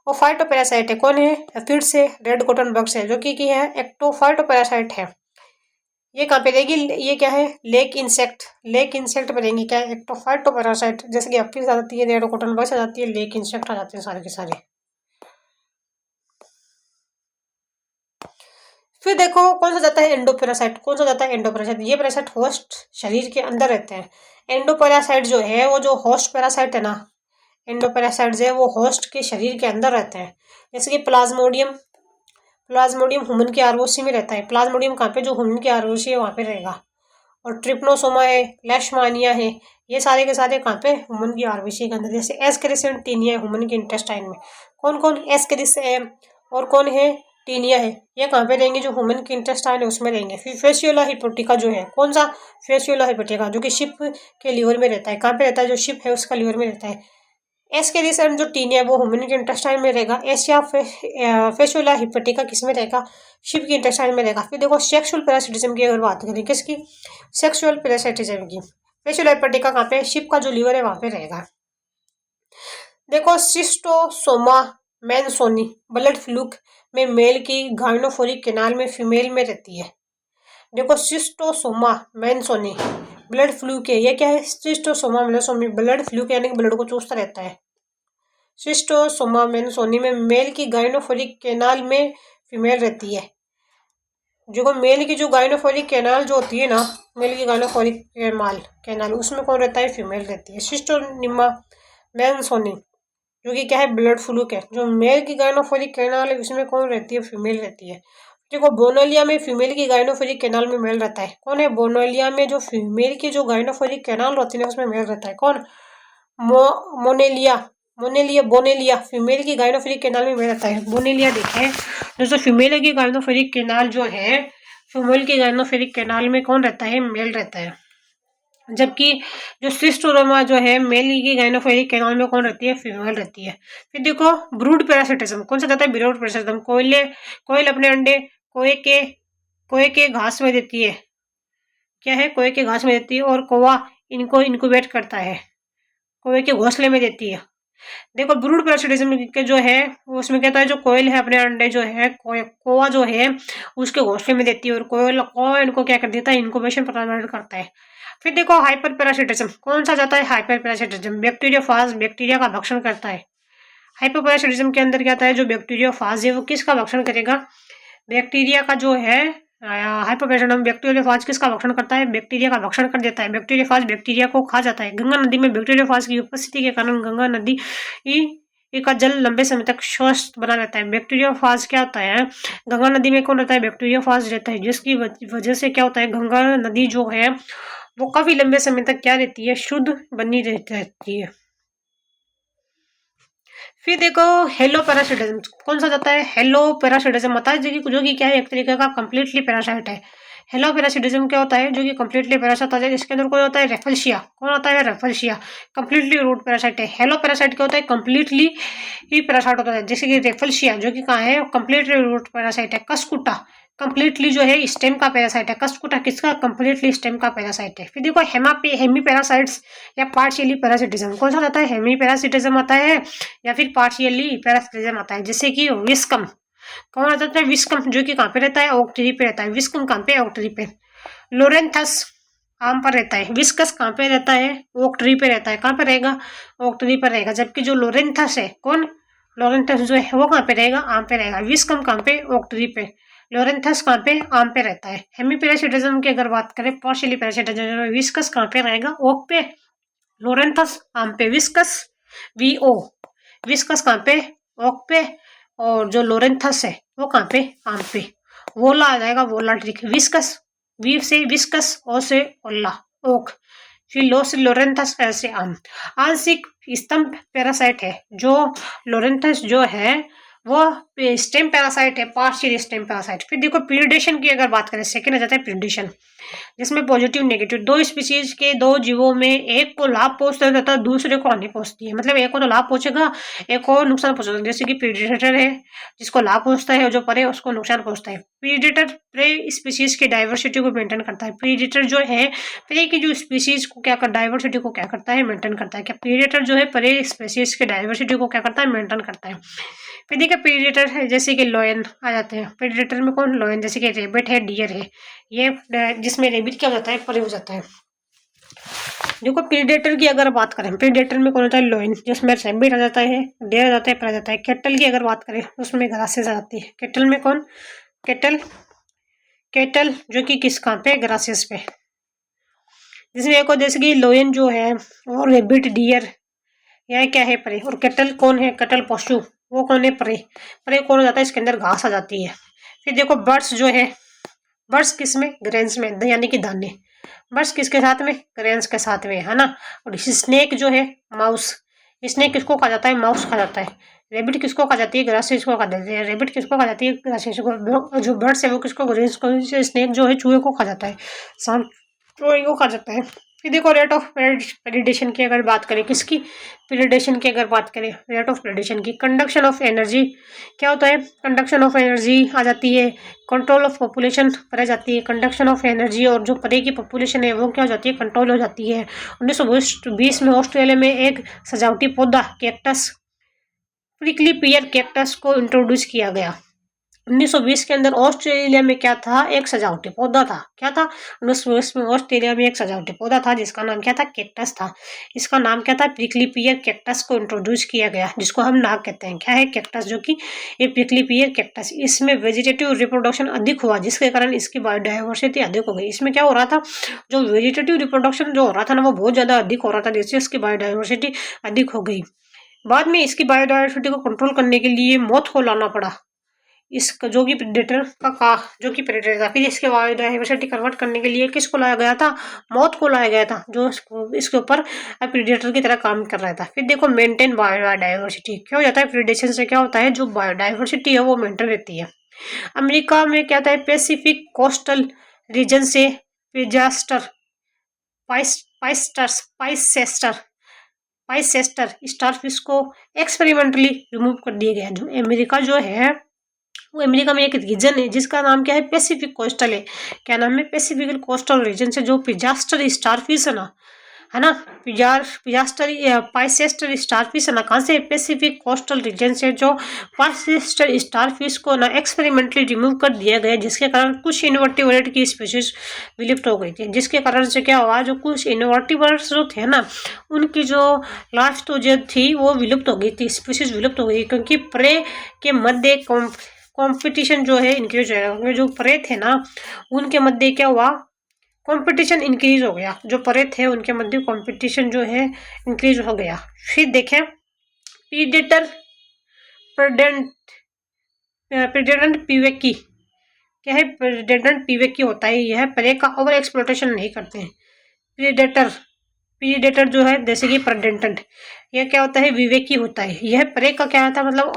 और फाइटोपैरासाइट है, कौन है, अफिड्स है, रेड कॉटन बग्स है जो कि क्या है, एक्टोफाइटोपैरासाइट है। ये कहाँ पे रहेगी, ये क्या है, लेक इंसेक्ट। लेक इंसेक्ट पे रहेंगी, क्या है, एक्टोफाइटोपैरासाइट। जैसे कि अफिड्स आ जाती है, रेड कॉटन बग्स आ जाती है, लेक इंसेक्ट आ जाते हैं सारे के सारे। फिर देखो कौन सा जाता है, एंडोपैरासाइट। कौन सा जाता है, एंडोपैरासाइट। ये पैरासाइट होस्ट शरीर के अंदर रहते हैं। एंडोपैरासाइट जो है वो जो होस्ट पैरासाइट है ना, एंडोपैरासाइट जो है वो होस्ट के शरीर के अंदर रहते हैं। जैसे कि प्लाज्मोडियम, प्लाज्मोडियम ह्यूमन की आरओसी में रहता है। प्लाज्मोडियम कहाँ पे, जो ह्यूमन की आरओसी है वहाँ पे रहेगा। और ट्रिप्नोसोमा है, लेशमानिया है, ये सारे के सारे कहाँ पे, ह्यूमन की आरओसी के अंदर। जैसे एस्केरिस एंड टीनिया ह्यूमन के इंटेस्टाइन में। कौन कौन, एस्केरिस है और कौन है, टीनिया है। ये कहाँ पे रहेंगे, जो ह्यूमन की इंटेस्टाइन है उसमें रहेंगे। फिर फेसियोला हिपोटिका जो है, कौन सा, फेसियोला हिपोटिका जो कि शिप के लीवर में रहता है। कहाँ पे रहता है, जो शिप है उसका लीवर में रहता है। एस्केरिस एंड जो टीनिया वो ह्यूमन के इंटेस्टाइन में रहेगा। एशिया फेसियोला हिपोटिका किस में रहेगा, शिप की इंटेस्टाइन में रहेगा। फिर देखो सेक्सुअल पैरासिटिज्म की अगर बात करें, किसकी, सेक्सुअल पैरासिटिज्म की। फेसियोला हिपोटिका कहाँ पे, शिप का जो लीवर है वहाँ पे रहेगा। देखो सिस्टोसोमा मैनसोनी ब्लड फ्लूक में मेल की, गाइनोफोरिक कैनाल में फीमेल में रहती है। देखो सिस्टोसोमा मैनसोनी ब्लड फ्लूक है, ये क्या है, सिस्टोसोमा मैनसोनी ब्लड फ्लूक यानी कि ब्लड को चूसता रहता है। सिस्टोसोमा मैनसोनी में मेल की गाइनोफोरिक कैनाल में फीमेल रहती है। जो मेल की जो गाइनोफोरिक कैनाल जो होती है ना, मेल की गाइनोफोरिक कैनाल उसमें कौन रहता है, फीमेल रहती है। सिस्टोनिमा मैनसोनी जो कि क्या है, ब्लड फ्लूक है। जो मेल की गाइनोफोरिक कैनाल है उसमें कौन रहती है, फीमेल रहती है। देखो बोनोलिया में फीमेल की गाइनोफोरिक कैनाल में मेल रहता है। कौन है, बोनोलिया में जो फीमेल की जो गाइनोफोरिक कैनाल होती है उसमें मेल रहता है। कौन, मोनेलिया, मोनेलिया बोनेलिया फीमेल की गाइनोफोरिक कैनाल में मेल रहता है। बोनेलिया देखें, दोस्तों फीमेल की गाइनोफोरिक कैनाल जो है, फीमेल की गाइनोफोरिक कैनाल में कौन रहता है, मेल रहता है। जबकि जो सिस्टोरोमा जो है, मेल की गाइनोफोरिक कैनाल में कौन रहती है, फीमेल रहती है। फिर देखो ब्रूड पैरासिटिज्म, कौन सा जाता है, ब्रूड पैरासिटिज्म। कोयल अपने अंडे कोए के घास में देती है। क्या है, कोए के घास में देती है। और कौवा इनको इनक्यूबेट करता है, कोए के घोंसले में देती है। देखो ब्रूड पैरासिटिज्म के जो है उसमें कहता है, जो कोयल है अपने अंडे जो है कौवा जो है उसके घोंसले में देती है। और कौवा इनको क्या कर देता है, इनक्यूबेशन प्रदान करता है। फिर देखो हाइपर पैरासिटिज्म, कौन सा जाता है, हाइपर पैरासिटिज्म। बैक्टीरियोफाज बैक्टीरिया का भक्षण करता है। हाइपर पैरासिटिज्म के अंदर क्या आता है, जो बैक्टीरियोफाज है वो किसका भक्षण करेगा, बैक्टीरिया का जो है। हाइपर पैरासिटिज्म बैक्टीरियोफाज किसका भक्षण करता है, बैक्टीरिया का भक्षण कर देता है। बैक्टीरियोफाज बैक्टीरिया को खा जाता है। गंगा नदी में बैक्टीरियोफाज की उपस्थिति के कारण गंगा नदी का जल लंबे समय तक स्वस्थ बना रहता है। बैक्टीरियोफाज क्या होता है, गंगा नदी में कौन रहता है, बैक्टीरियोफाज रहता है। जिसकी वजह से क्या होता है, गंगा नदी जो है वो काफी लंबे समय तक क्या रहती है, शुद्ध बनी रहती है। फिर देखो हेलो पैरासिटिज्म, कौन सा जाता है, हेलो पैरासिटिज्म आता है जो कि क्या है, एक तरीके का कम्प्लीटली पैरासाइट है। हेलो पैरासिटिज्म क्या होता है, जो कि कम्प्लीटली पैरासाइट होता है। इसके अंदर कोई होता है, रेफल्शिया। कौन होता है, रेफल्शिया कम्प्लीटली रूट पैरासाइट है। हेलो पैरासाइट क्या होता है, कम्प्लीटली ही पैरासाइट होता है। जैसे कि रेफल्शिया जो कि कहाँ है, कम्प्लीटली रूट पैरासाइट है। कस्कुटा कम्प्लीटली जो है स्टेम का पैरासाइट है। कस्कुटा किसका, कम्प्लीटली स्टेम का पैरासाइट है। फिर देखो हेमी पैरासाइट्स या पार्शियली पैरासिटिज्म, कौन सा आता है, हेमी पैरासिटिज्म आता है या फिर पार्शियली पैरासिटिज्म आता है। जैसे कि विस्कम, कौन आ जाता है, विस्कम जो कि कहाँ पे रहता है, ओक ट्री पे रहता है। विस्कम कहाँ पे, ओक ट्री पे। लोरेंथस आम पर रहता है। विस्कस कहाँ पे रहता है, ओक ट्री पे रहता है। कहाँ पे रहेगा, ओक ट्री पर रहेगा। जबकि जो लोरेंथस है, कौन, लोरेंथस जो है वो कहाँ पे रहेगा, आम पे रहेगा। विस्कम कहाँ पे, ओक ट्री पे। लोरेंथस कहाँ पे, आम पे रहता है। हेमी पैरासिटिज्म की अगर बात करें, पार्शियली पैरासिटिज्म, विस्कस कहाँ पे रहेगा, ओक पे। लोरेंथस आम पे। विस्कस VO विस्कस कहाँ पे, ओक पे, और जो लोरेंथस है वो कहाँ पे, आम पे। वोला आ जाएगा, वोला ट्रिक। विस्कस, वी से विस्कस, ओ से ओला, ओक, फिर लो से लोरेंथस, ऐसे आम। आंशिक स्तंभ पैरासाइट है जो लोरेंथस जो है वो स्टेम पैरासाइट है, पार्शियल स्टेम पैरासाइट। फिर देखो प्रीडेशन की अगर बात करें, सेकंड आ जाता है प्रीडेशन, जिसमें पॉजिटिव नेगेटिव दो स्पीशीज के दो जीवों में एक को लाभ पहुंचता है तथा दूसरे को हानि पहुंचती है। मतलब एक को तो लाभ पहुंचेगा, एक को नुकसान पहुंचेगा। जैसे कि प्रीडेटर है जिसको लाभ पहुंचता है और जो परे उसको नुकसान पहुंचता है। प्रीडेटर प्रे स्पीशीज की डाइवर्सिटी को मेंटेन करता है। प्रीडेटर जो है प्रे की जो स्पीशीज को क्या कर, डाइवर्सिटी को क्या करता है, मेंटेन करता है। क्या प्रीडेटर जो है प्रे स्पीशीज की डाइवर्सिटी को क्या करता है, मेंटेन करता है। फिर देखिए प्रीडेटर है जैसे कि लॉयन आ जाते हैं। प्रीडेटर में कौन, लॉयन, जैसे कि रेबिट है, डियर है, ये जिसमें रेबिट क्या हो जाता है, परे हो जाता है। देखो प्रीडेटर की अगर बात करें, प्रीडेटर में कौन होता है, लॉयन, जिसमें रेबिट आ जाता है, डियर आ जाता है, पर आ जाता है। कैटल की अगर बात करें उसमें ग्रासेस आ जाती है। कैटल में कौन, कैटल, कैटल जो कि किस कहाँ पे, ग्रासेस पे। जिसमें एक जैसे कि लॉयन जो है और रेबिट, डियर, यह क्या है, परे। और कैटल कौन है, कैटल पशु, वो कौन है, परे। परे कौन हो जाता है, इसके अंदर घास आ जाती है। फिर देखो बर्ड्स जो है, बर्ड्स किस में, ग्रेन्स में, यानी कि दाने। बर्ड्स किसके साथ में, ग्रेन्स के साथ में, है ना। और स्नेक जो है, माउस, स्नेक किसको कहा जाता है, माउस कहा जाता है। रेबिट किसको कहा जाती है, ग्रासेस को कहा जाती है। रेबिट किसको कहा जाती है, ग्रासेस को। जो बर्ड्स है वो किसको, ग्रेन्स को। स्नेक जो है चूहे को कहा जाता है, सांप चूहे को कहा जाता है। फिर देखो रेट ऑफ प्रेडिडेशन की अगर बात करें, किसकी, प्रेडिडेशन की अगर बात करें, रेट ऑफ प्रेडिडेशन की। कंडक्शन ऑफ एनर्जी क्या होता है, कंडक्शन ऑफ एनर्जी आ जाती है। कंट्रोल ऑफ पॉपुलेशन पर आ जाती है, कंडक्शन ऑफ एनर्जी, और जो परे की पॉपुलेशन है वो क्या हो जाती है, कंट्रोल हो जाती है। 1920 में ऑस्ट्रेलिया में एक सजावटी पौधा कैक्टस, प्रिकली पियर कैक्टस को इंट्रोड्यूस किया गया। 1920 के अंदर ऑस्ट्रेलिया में क्या था, एक सजावटी पौधा था। क्या था, 1920 में ऑस्ट्रेलिया में एक सजावटी पौधा था जिसका नाम क्या था, कैक्टस था। इसका नाम क्या था, प्रिकली पियर कैक्टस को इंट्रोड्यूस किया गया, जिसको हम नाग कहते हैं। क्या है, कैक्टस, जो कि ये प्रिकली पियर कैक्टस। इसमें वेजिटेटिव रिप्रोडक्शन अधिक हुआ जिसके कारण इसकी बायोडाइवर्सिटी अधिक हो गई। इसमें क्या हो रहा था, जो वेजिटेटिव रिप्रोडक्शन जो हो रहा था ना वो बहुत ज्यादा अधिक हो रहा था, जिससे इसकी बायोडाइवर्सिटी अधिक हो गई। बाद में इसकी बायोडाइवर्सिटी को कंट्रोल करने के लिए मौत को लाना पड़ा, इसका जो कि प्रेडेटर का जो कि प्रेडेटर था। फिर इसके बायोडाइवर्सिटी कन्वर्ट करने के लिए किसको लाया गया था, मौत को लाया गया था, जो इसके ऊपर प्रेडेटर की तरह काम कर रहा था। फिर देखो मेंटेन बायोडाइवर्सिटी क्या हो जाता है, प्रेडेशन से क्या होता है, जो बायोडाइवर्सिटी है वो मेंटेन रहती है। अमेरिका में क्या था, पैसिफिक कोस्टल रीजन से पिजास्टर, पाइसेस्टर पाइसेस्टर स्टारफिश को एक्सपेरिमेंटली रिमूव कर दिया गया। जो अमेरिका जो है वो अमेरिका में एक रीजन है जिसका नाम क्या है, पैसिफिक कोस्टल है। क्या नाम है, पैसिफिक कोस्टल रीजन से जो पिजास्टर स्टारफिश है ना, पिजास्टर पाइसेस्टर स्टारफिश है ना, कहाँ से, पैसिफिक कोस्टल रीजन से जो पाइसेस्टर स्टारफिश को ना एक्सपेरिमेंटली रिमूव कर दिया गया, जिसके कारण कुछ इनवर्टिब्रेट की स्पीशीज विलुप्त हो गई थी। जिसके कारण से क्या हुआ, जो कुछ इनवर्टिब्रेट्स जो थे ना उनकी जो लाइफ तो जो थी वो विलुप्त हो गई थी, स्पीशीज विलुप्त हो गई, क्योंकि प्रे के मध्य कंपटीशन जो है इंक्रीज हो गया। जो परे थे ना उनके मध्य क्या हुआ, कंपटीशन इंक्रीज हो गया। जो परे थे उनके मध्य कंपटीशन जो है इंक्रीज हो गया। फिर देखें प्रीडेटर प्रेडेंट प्रेडेंट पीवेकी क्या है, प्रेडेंट पीवेकी होता है, यह परे का ओवर एक्सप्लोटेशन नहीं करते हैं। प्रीडेटर प्रीडेटर जो है जैसे कि प्रेडेंटेंट, यह क्या होता है, विवेकी होता है, यह परे का क्या होता है, मतलब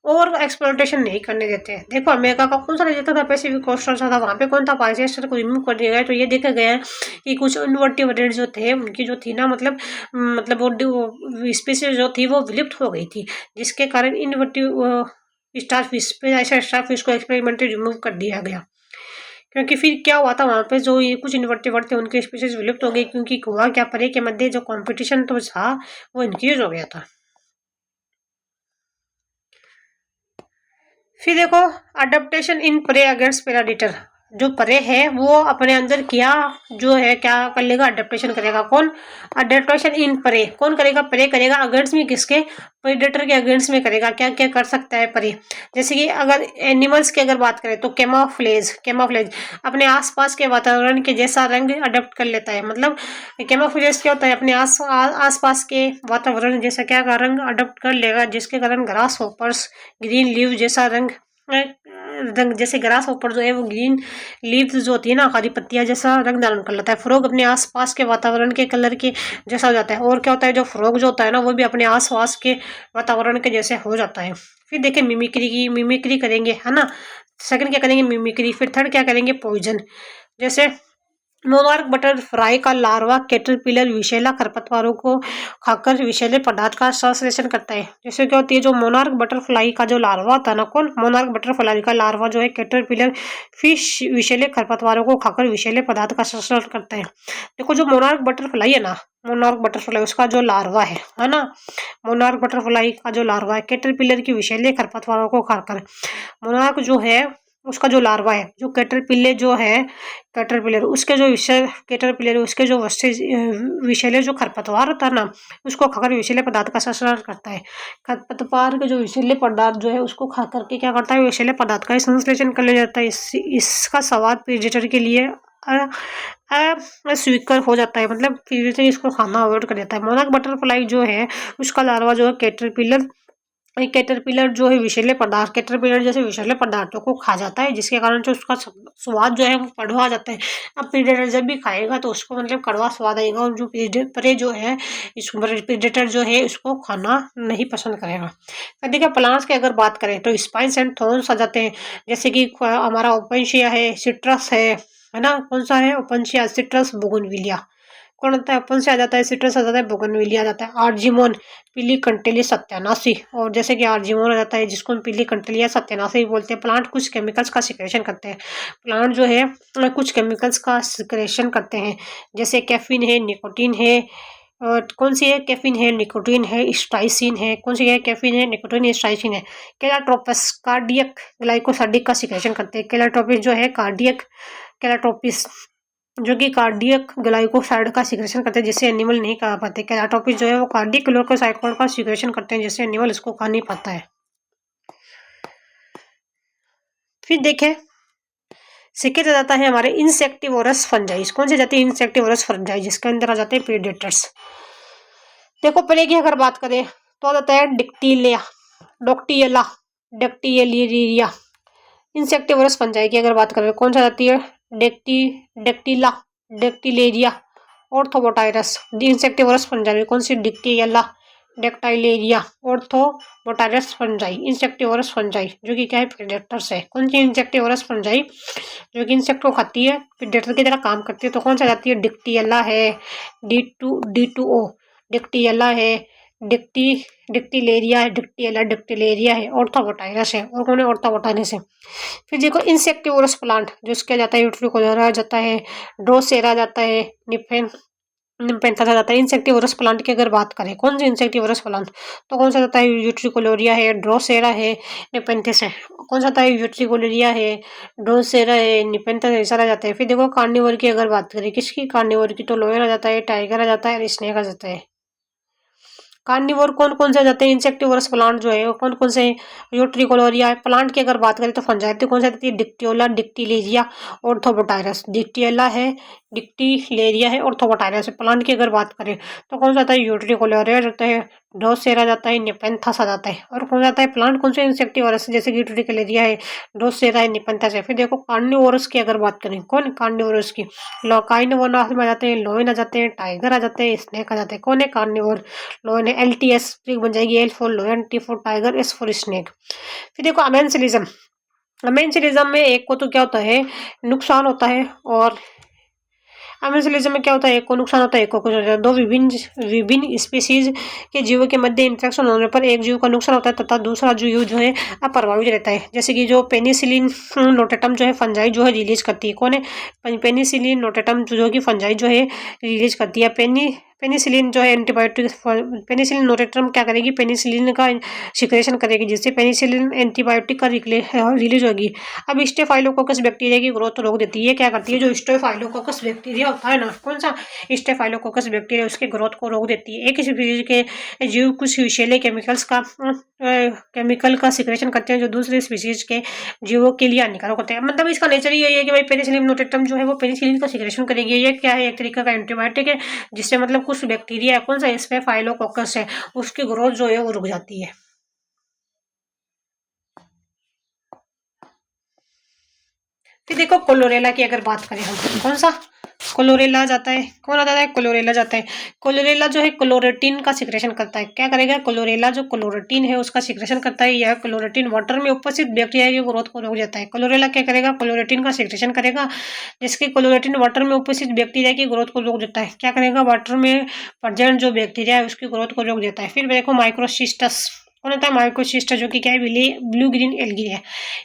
ओवर एक्सप्लोटेशन नहीं करने देते हैं। देखो अमेरिका का कौन सा रहता था, पैसिफिक कोस्टल था, वहाँ पे कौन था, पाइसेस्टर को रिमूव कर दिया गया। तो ये देखा गया है कि कुछ इनवर्टिब्रेट जो थे उनकी जो थी ना, मतलब वो स्पीसीज जो थी वो विलुप्त हो गई थी, जिसके कारण इनवर्टिव स्टारफिश ऐसा स्टारफिश को एक्सपेरिमेंटली रिमूव कर दिया गया। क्योंकि फिर क्या हुआ था, वहाँ पे जो ये कुछ इनवर्टिब्रेट थे उनकी स्पीसीज विलुप्त हो गई, क्योंकि हुआ क्या, परे के मध्य जो कंपटीशन तो था वो इंक्रीज हो गया था। फिर देखो अडेप्टेशन इन प्रे अगेंस्ट प्रेडेटर, जो परे है वो अपने अंदर क्या जो है क्या कर लेगा, अडेप्टेशन करेगा। कौन? अडेप्टेशन इन परे। कौन करेगा? परे करेगा। अगेंस्ट में किसके? प्रेडेटर के अगेंस्ट में करेगा। क्या क्या कर सकता है परे? जैसे कि अगर एनिमल्स की अगर बात करें तो कैमोफ्लेज। कैमोफ्लेज अपने आसपास के वातावरण के जैसा रंग अडॉप्ट कर लेता है। मतलब कैमोफ्लेज क्या होता है? अपने आसपास के वातावरण जैसा क्या का रंग अडॉप्ट कर लेगा, जिसके कारण ग्रास होपर्स ग्रीन लीव जैसा रंग जैसे ग्रास होपर जो है वो ग्रीन लीव्स जो होती है ना, हरी पत्तियां जैसा रंग धारण कर लेता है। फ्रॉग अपने आसपास के वातावरण के कलर के जैसा हो जाता है। और क्या होता है? जो फ्रॉग जो होता है ना वो भी अपने आसपास के वातावरण के जैसे हो जाता है। फिर देखिए मिमिक्री की, मिमिक्री करेंगे है ना। सेकंड क्या करेंगे? मिमिक्री। फिर थर्ड क्या करेंगे? पॉइजन। जैसे मोनार्क बटरफ्लाई का लार्वा कैटरपिलर विषैला खरपतवारों को खाकर विषैले पदार्थ का संश्लेषण करता है। जैसे क्या होती है? जो मोनार्क बटरफ्लाई का जो लार्वा होता है ना, कौन? मोनार्क बटरफ्लाई का लार्वा जो है कैटरपिलर फिश विषैले खरपतवारों को खाकर विषैले पदार्थ का संश्लेषण करता है। देखो जो मोनार्क बटरफ्लाई है ना, मोनार्क बटरफ्लाई उसका जो लार्वा है ना, मोनार्क बटरफ्लाई का जो लार्वा है कैटरपिलर की विषैले खरपतवारों को खाकर, मोनार्क जो है उसका जो लार्वा है, जो कैटरपिलर जो है कैटरपिलर उसके जो कैटरपिलर उसके जो विषैले जो खरपतवार होता है ना, उसको खाकर विषैले पदार्थ का संश्लेषण करता है। खरपतवार के जो विषैले पदार्थ जो है उसको खा करके क्या करता है? विषैले पदार्थ का संश्लेषण कर लिया जाता है। इसका स्वाद प्रेडेटर के लिए अस्वीकार हो जाता है। मतलब प्रेडेटर इसको खाना अवॉइड कर देता है। मोनार्क बटरफ्लाई जो है उसका लार्वा जो है कैटरपिलर जो है विषैले पदार्थ, कैटरपिलर जैसे विषैले पदार्थों को खा जाता है, जिसके कारण जो उसका स्वाद जो है वो कड़वा जाता है। अब प्रेडेटर जब भी खाएगा तो उसको मतलब कड़वा स्वाद आएगा, और जो प्रे जो है इस प्रेडेटर जो है उसको खाना नहीं पसंद करेगा। तो देखिए प्लांट्स की अगर बात करें तो स्पाइन्स एंड थॉर्न्स आ जाते हैं। जैसे कि हमारा ओपनशिया है, सिट्रस है ना। कौन सा है? Opuntia, citrus, bougainvillea. कौन होता है? ओपन से आ जाता है, सिट्रस आ जाता है, बोगनविलिया आ जाता है। आर्जिमोन, पीली कंटेली सत्यानाशी। और जैसे कि आर्जिमोन आ जाता है जिसको हम पीली कंटेलिया सत्यानाशी भी बोलते हैं। प्लांट कुछ केमिकल्स का सिक्रेशन करते हैं। प्लांट जो है कुछ केमिकल्स का सिक्रेशन करते हैं, जैसे कैफीन है, निकोटीन है। और कौन सी है? कैफीन है, निकोटीन है, स्ट्राइसिन है। कौन सी है? कैफीन है, निकोटीन है, स्ट्राइसिन है। केलाट्रोपस कार्डियक ग्लाइकोसाइडिक का सिक्रेशन करते हैं। केलाट्रोपिस जो है कार्डियक केलाट्रोपिस जो कि कार्डियक ग्लाइकोसाइड का सिक्रेशन करते हैं, जिससे एनिमल नहीं खा पाते। केराटोपिस जो है वो कार्डियक ग्लाइकोसाइड का सिक्रेशन करते हैं, जिससे एनिमल इसको खा नहीं पाता है। फिर देखें सेकेंड आ जाता है हमारे इंसेक्टिवोरस फंजाइज। कौन से जाते हैं? इंसेक्टिवोरस फंजाइज, जिसके अंदर आ जाते हैं प्रेडेटर्स। देखो पहले की अगर बात करें तो आ जाता है डिक्टिलिया, डॉक्टियला, डेक्टियलिरिया। इंसेक्टिवोरस फंजाई की अगर बात करें कौन सा जाती है? डेक्टिला, डेक्टिलेरिया, ऑर्थोबोटाइरस। इंसेक्टिवोरस फंजाई कौन सी? डिक्टियला, डेक्टाइलेरिया, ऑर्थोबोटाइरस फंजाई। इंसेक्टिवोरस फंजाई जो कि क्या है? प्रेडेटर्स है। कौन सी? इंसेक्टिवोरस फंजाई जो कि इंसेक्ट को खाती है, प्रेडेटर की तरह काम करती है। तो कौन सा जाती है? डिक्टियला है, D2O, डिक्टियला है, डिक्टिलेरिया है, डिक्टिलेरिया है, ऑर्थोबोटाइरस है। और कौन है? ऑर्थोबोटाइरस है। फिर देखो इंसेक्टिवोरस प्लांट जो इसके जाता है यूट्रिकोलेरा जाता है, ड्रोसेरा जाता है, निम्फेंथा जाता है। इंसेक्टिवोरस प्लांट की अगर बात करें कौन से इंसेक्टिवोरस प्लांट तो कौन सा जाता है? यूट्रिकोलेरिया है, ड्रोसेरा है, निम्फेंथस है। कौन सा आता है? यूट्रिकोलेरिया है, ड्रोसेरा है, निम्फेंथस है, सारा जाता है। फिर देखो कार्निवोर की अगर बात करें किसकी? कार्निवोर की तो लोयर आ जाता है, टाइगर आ जाता है और स्नेक आ जाता है। कार्निवोर कौन कौन से जाते हैं? इंसेक्टिवोरस प्लांट जो है वो कौन कौन से? यूट्रिकोलोरिया। प्लांट की अगर बात करें तो फंजाई कौन सा जाती है? डिक्टियोला, डिक्टिलेरिया, ऑर्थोबोटाइरस। डिक्टियोला है, डिक्टिलेरिया है, ऑर्थोबोटाइरस। प्लांट की अगर बात करें तो कौन सा आता है? यूट्रिकोलोरिया जाता है, ड्रोसेरा जाता है, निपेंथस आ जाता है। और कौन जाता है? प्लांट कौन से इंसेक्टिवोरस जैसे कि यूट्रिकोलोरिया है, ड्रोसेरा है, निपेंथस है। फिर देखो कार्निवोरस की अगर बात करें कौन? कार्निवोरस की कार्निवोरस में आ जाते हैं, लोयन आ जाते हैं, टाइगर आ जाते हैं, स्नेक आ जाते हैं। कौन है? कार्निवोर। लोयन है, LTS बन जाएगी, L for लोयन, T for tiger, S for snake. फिर देखो अमेंसिलिज्म। अमेंसिलिज्म में एक को तो क्या होता है? नुकसान होता है, और अमेंसिलिज्म में क्या होता है? एक को नुकसान होता है, एक को कुछ होता है। दो विभिन्न स्पीसीज के जीवों के मध्य इंटरेक्शन होने पर एक जीव का नुकसान होता है तथा दूसरा जीव जो है अप्रभावित रहता है। जैसे कि जो पेनिसिलिन नोटेटम जो है फंजाई जो है रिलीज करती है। कौन है? पेनिसिलिन नोटेटम जो कि फंजाई जो है रिलीज करती है। पेनिसिलिन जो है एंटीबायोटिक, पेनिसिलिन नोरेट्रम क्या करेगी, पेनिसिलिन का सिक्रेशन करेगी, जिससे पेनिसिलिन एंटीबायोटिक का रिलीज होगी। अब स्टेफाइलोकोकस बैक्टीरिया की ग्रोथ रोक देती है। क्या करती है, जो स्टेफाइलोकोकस बैक्टीरिया होता है ना, कौन सा स्टेफाइलोकोकस बैक्टीरिया, उसके ग्रोथ को रोक देती है। एक स्पीशीज के जीव कुछ विषैले केमिकल का सिक्रेशन करते हैं, जो दूसरे स्पीशीज के जीवों के लिए हानिकारक होते हैं। मतलब इसका नेचर यही है कि भाई पेनिसिलिन नोटेट्रम जो है वो पेनिसिलिन का सिक्रेशन करेगी। ये क्या है, एक तरीका का एंटीबायोटिक है, जिससे मतलब कुछ बैक्टीरिया है, कौन सा स्टेफाइलोकोकस है, उसकी ग्रोथ जो है वो रुक जाती है। फिर देखो क्लोरेला की अगर बात करें हम, कौन सा क्लोरेला जाता है, कौन आता है, क्लोरेला जाता है। क्लोरेला जो है क्लोरेटिन का सिक्रेशन करता है। क्या करेगा, क्लोरेला जो क्लोरेटिन है उसका सिक्रेशन करता है। यह क्लोरेटिन वाटर में उपस्थित बैक्टीरिया की ग्रोथ को रोक देता है। क्लोरेला क्या करेगा, क्लोरेटिन का सिक्रेशन करेगा, जिसके क्लोरेटिन वाटर में उपस्थित बैक्टीरिया की ग्रोथ को रोक देता है। क्या करेगा, वाटर में प्रेजेंट जो बैक्टीरिया है उसकी ग्रोथ को रोक देता है। फिर देखो माइक्रोसिस्टस, कौन होता है, माइक्रोसिस्टस, जो कि क्या है, ब्लू ग्रीन एल्गी है।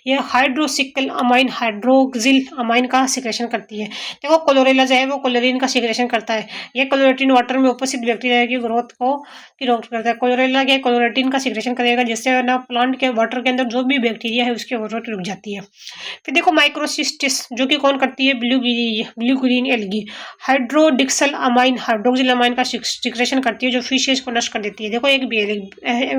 यह हाइड्रोसिकल अमाइन हाइड्रोक्सिल अमाइन का सिक्रेशन करती है। देखो क्लोरेला जो है वो क्लोरीन का सिक्रेशन करता है। यह क्लोरेटिन वाटर में उपस्थित बैक्टीरिया की ग्रोथ को की रोक करता है। क्लोरेला के क्लोरेटिन का सिक्रेशन करेगा, जिससे ना प्लांट के वाटर के अंदर जो भी बैक्टीरिया है उसकी ग्रोथ रुक जाती है। फिर देखो माइक्रोसिस्टिस, जो कि कौन करती है, blue green algae hydroxyl amine hydroxyl amine का सिक्रेशन करती है, जो फिशेज को नष्ट कर देती है। देखो एक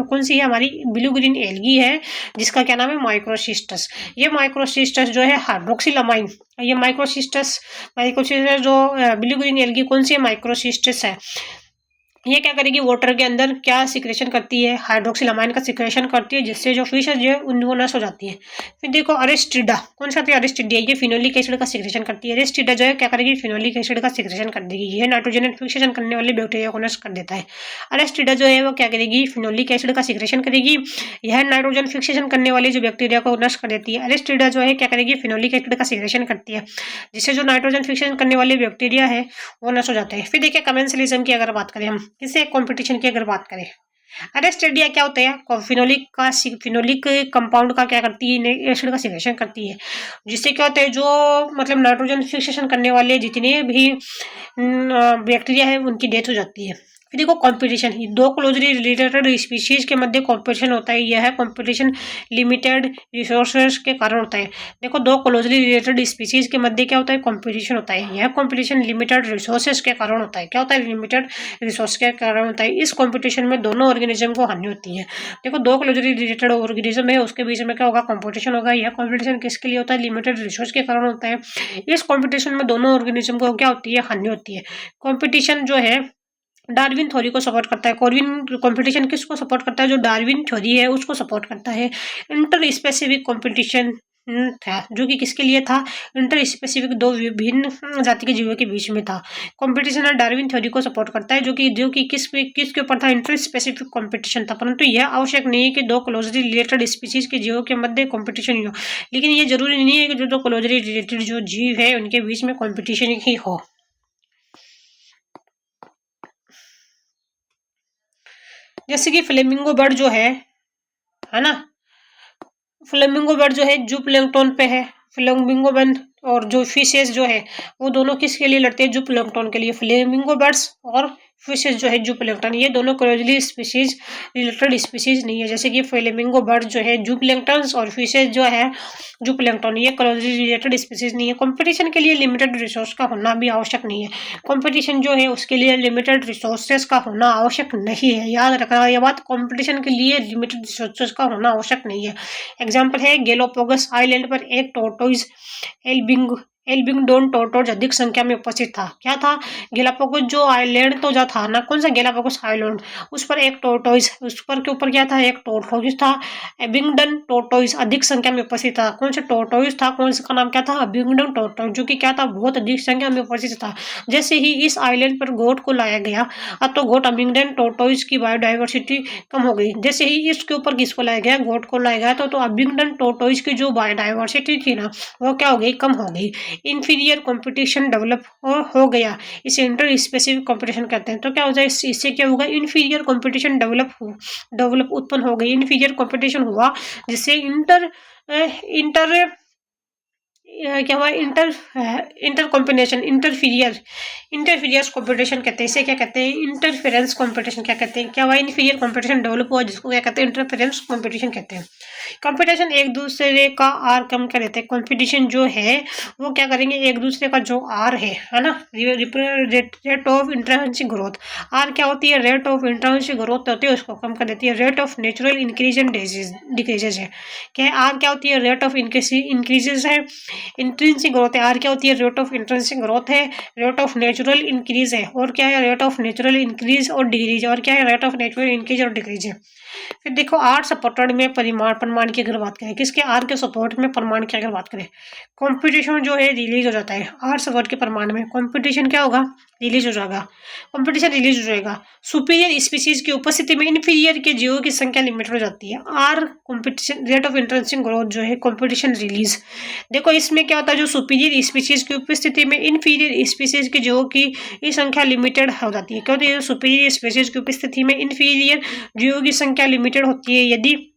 कौन सी है, हमारी ब्लू ग्रीन एल्गी है, जिसका क्या नाम है, माइक्रोसिस्टस। ये माइक्रोसिस्टस जो है हाइड्रोक्सिल अमाइन, ये माइक्रोसिस्टस जो ब्लू ग्रीन एल्गी कौन सी है, माइक्रोसिस्टस है। ये क्या करेगी, वाटर के अंदर क्या सिक्रेशन करती है, हाइड्रोक्सिल अमाइन का सिक्रेशन करती है, जिससे जो फिश है जो उनको नष्ट हो जाती है। फिर देखो अरेस्टिडा, कौन सा है, अरेस्टिडिया, ये फिनोलिक एसिड का सिक्रेशन करती है। अरेस्टिडा जो है क्या करेगी, फिनोलिक एसिड का सिक्रेशन कर देगी। यह नाइट्रोजन फिक्सेशन करने वाले बैक्टीरिया को नष्ट कर देता है। अरेस्टिडा जो है वो क्या करेगी, फिनोलिक एसिड का सिक्रेशन करेगी। यह नाइट्रोजन फिक्सेशन करने वाले जो बैक्टीरिया को नष्ट कर देती है। अरेस्टिडा जो है क्या करेगी, फिनोलिक एसिड का सिक्रेशन करती है, जिससे जो नाइट्रोजन फिक्सेशन करने वाले बैक्टीरिया है वो नष्ट हो जाते हैं। फिर देखिए कमेंसलिज्म की अगर बात करें हम, किससे, कंपटीशन की अगर बात करें, अरेस्टिडिया क्या होता है, फिनोलिक कंपाउंड का क्या करती है, एसिड का सिक्रेशन करती है, जिससे क्या होता है, जो मतलब नाइट्रोजन फिक्सेशन करने वाले जितने भी बैक्टीरिया है उनकी डेथ हो जाती है। फिर देखो कंपटीशन, दो क्लोजली रिलेटेड स्पीशीज के मध्य कंपटीशन होता है। यह कंपटीशन लिमिटेड रिसोर्सेज के कारण होता है। देखो दो क्लोजली रिलेटेड स्पीशीज के मध्य क्या होता है, कंपटीशन होता है। यह कंपटीशन लिमिटेड रिसोर्सेज के कारण होता है। क्या होता है, लिमिटेड रिसोर्स के कारण होता है। इस कंपटीशन में दोनों ऑर्गेनिज्म को हानि होती है। देखो दो क्लोजली रिलेटेड ऑर्गेनिज्म है, उसके बीच में क्या होगा, कंपटीशन होगा। यह कंपटीशन किसके लिए होता है, लिमिटेड रिसोर्स के कारण होता है। इस कंपटीशन में दोनों ऑर्गेनिज्म को क्या होती है, हानि होती है। कंपटीशन जो है डार्विन थ्योरी को सपोर्ट करता है। कॉर्विन कंपटीशन किसको सपोर्ट करता है, जो डार्विन थ्योरी है उसको सपोर्ट करता है। इंटर स्पेसिफिक कंपटीशन था, जो कि किसके लिए था, इंटर स्पेसिफिक दो विभिन्न जाति के जीवों के बीच में था। कंपटीशन डार्विन थ्योरी को सपोर्ट करता है, जो कि किसके ऊपर था, इंटर स्पेसिफिक कंपटीशन था। परंतु यह आवश्यक नहीं है कि दो क्लोजली रिलेटेड स्पीशीज के जीवों के मध्य कंपटीशन ही हो, लेकिन ये जरूरी नहीं है कि जो दो क्लोजली रिलेटेड जो जीव है उनके बीच में कंपटीशन ही हो। जैसे कि फ्लेमिंगो बर्ड जो है ना, फ्लेमिंगो बर्ड जो है जू प्लैंकटन पे है। फ्लेमिंगो बर्ड और जो फिशेस जो है वो दोनों किसके लिए लड़ते हैं, जू प्लैंकटन के लिए। फ्लेमिंगो बर्ड्स और फिशेस जो है जू प्लैंकटन, ये दोनों क्लोजली स्पीशीज रिलेटेड स्पीशीज नहीं है। जैसे कि फ्लेमिंगो बर्ड जो है जू प्लैंकटन और फिशेस जो है जू प्लैंकटन, ये क्लोजली रिलेटेड स्पीशीज नहीं है। कंपटीशन के लिए लिमिटेड रिसोर्स का होना भी आवश्यक नहीं है। कंपटीशन जो है उसके लिए लिमिटेड रिसोर्सेज का होना आवश्यक नहीं है। याद रखना ये बात, कंपटीशन के लिए लिमिटेड रिसोर्सेज का होना आवश्यक नहीं है। एग्जाम्पल है, गैलापागोस आइलैंड पर एक टोर्टोइज एल्बिंगडोन टोर्टोइज अधिक संख्या में उपस्थित था। क्या था, गैलापागोस जो आइलैंड तो जो था ना, कौन सा गैलापागोस आइलैंड, उस पर एक टोर्टोइज, उस पर के ऊपर क्या था, एक टोर्टोइज था। एबिंगडन टोर्टोइज अधिक संख्या में उपस्थित था। कौन सा टोर्टोइज था, कौन सा का नाम क्या था, एबिंगडन टोर्टोइज, जो कि क्या था, बहुत अधिक संख्या में उपस्थित था। जैसे ही इस आइलैंड पर गोट को लाया गया, अब तो गोट एबिंगडन टोर्टोइज की बायोडाइवर्सिटी कम हो गई। जैसे ही इसके ऊपर किसको लाया गया, गोट को लाया गया, तो एबिंगडन टोर्टोइज की जो बायोडाइवर्सिटी थी ना, वो क्या हो गई, कम हो गई। इंफीरियर कंपटीशन डेवलप हो गया, इसे इंटर स्पेसिफिक कंपटीशन कहते हैं। तो क्या हो जाए, इससे क्या होगा, इंफीरियर कंपटीशन डेवलप उत्पन्न हो गई। इंफीरियर कंपटीशन हुआ, जिससे इंटर क्या हुआ, इंटर कॉम्बिनेशन, इंटरफीरियर्स कॉम्पिटिशन कहते हैं, इसे क्या कहते हैं, इंटरफेरेंस कॉम्पिटिशन क्या कहते हैं, क्या हुआ, इनफीरियर कॉम्पिटिशन डेवलप हुआ जिसको क्या कहते हैं, इंटरफेरेंस कॉम्पिटिशन कहते हैं। कंपटीशन एक दूसरे का आर कम कर देते हैं, कंपटीशन जो है वो क्या करेंगे, एक दूसरे का जो आर है ना, rate of intrinsic growth, R क्या होती है, रेट ऑफ इंट्रेंसिक ग्रोथ होती है, उसको कम कर देती है। Rate of natural increase and decreases है, क्या है, आर क्या होती है, रेट ऑफ इंक्रीजेज है, इंट्रेंसिक ग्रोथ है, आर क्या होती है, रेट ऑफ इंट्रेंसिक ग्रोथ है, रेट ऑफ नेचुरल इंक्रीज है, और क्या है, रेट ऑफ नेचुरल इंक्रीज और डिक्रीज, और क्या है, रेट ऑफ नेचुरल इंक्रीज और डिक्रीज है। फिर देखो आर सपोर्टेड में प्रमाण की अगर बात करें, किसके, आर के सपोर्ट में प्रमाण की अगर बात करें, कंपटीशन जो है रिलीज हो जाता है, आर सपोर्ट के प्रमाण में कंपटीशन क्या होगा, रिलीज हो जाएगा, कंपटीशन रिलीज हो जाएगा। सुपीरियर स्पीसीज की उपस्थिति में इन्फीरियर के जीवों की संख्या लिमिटेड हो जाती है। R competition, rate of intrinsic growth जो है, कंपटीशन रिलीज। देखो इसमें क्या होता है, जो सुपीरियर स्पीसीज की उपस्थिति में इन्फीरियर स्पीसीज के जीवों की संख्या लिमिटेड हो जाती है, क्योंकि सुपीरियर स्पीसीज की उपस्थिति में इन्फीरियर जीवों की संख्या लिमिटेड होती है। यदि